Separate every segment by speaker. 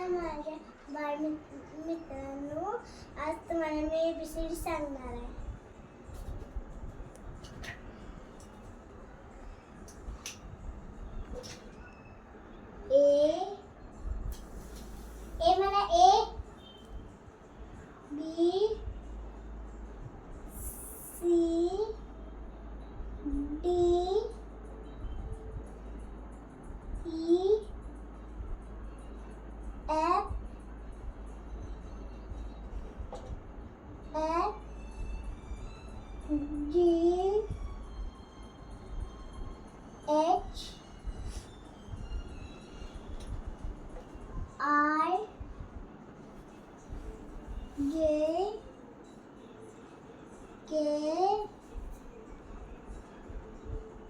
Speaker 1: नमस्कार माझ्या बालमित्रांनो, आज तुम्हाला मी ABCD सांगणार आहे. ए म्हणा A, B, C, D, E, F, G, H, I, J, K,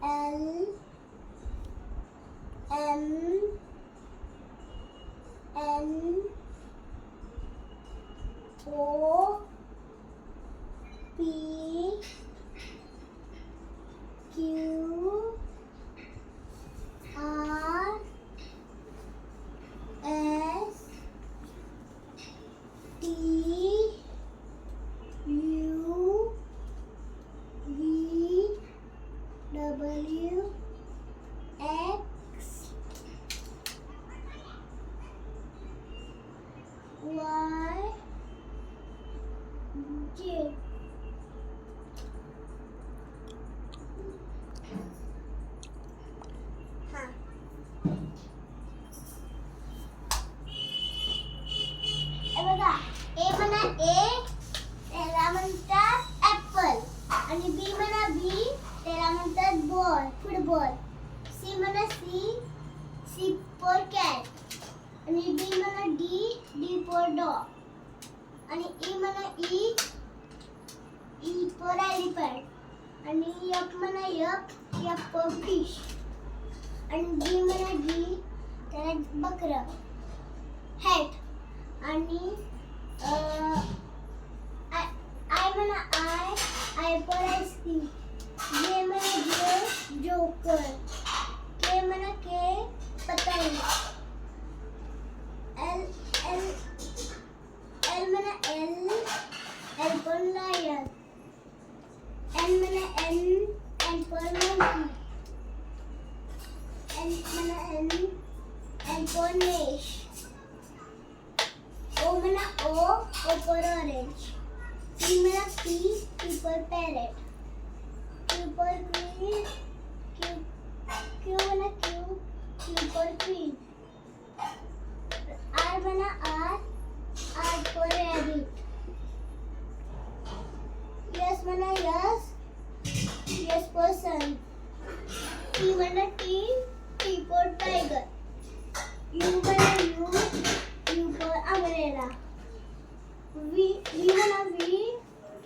Speaker 1: L, M, N, O, P, Q, R, S, T, U, V, W, X, Y, Z. बघा, ए म्हणा A, त्याला म्हणतात ऍपल. आणि B म्हणा B, त्याला म्हणतात बॉल, फुटबॉल. C म्हणा C for cat. आणि D म्हणा D फॉर डॉग. आणि E म्हणा E फॉर एलिफंट. आणि F म्हणा F फॉर फिश. आणि G म्हणा G, त्याला बकरं, हॅट. आणि आय म्हणा आय फॉर आईस्क्रीम. जे म्हणा जोकर. के म्हणा के, पतंग. एल म्हणा एल फॉर लायन. एन म्हणा एन फॉर मंकी. एन म्हणा एन फॉर नेश. O म्हणा O फॉर ऑरेंज. P म्हणा P for parrot. Q for queen. Q म्हणा Q फॉर क्वीन. R म्हणा R फॉर रॅबिट. S म्हणा S for sun. T म्हणा T for tiger. U म्हणा U for umbrella. V म्हणा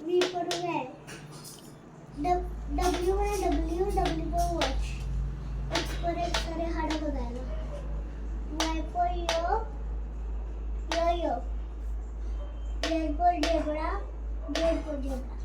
Speaker 1: V for van. W म्हणा W for watch. X for x-ray हाडं बघायला. Y for yo. Z for zebra. Z for zebra.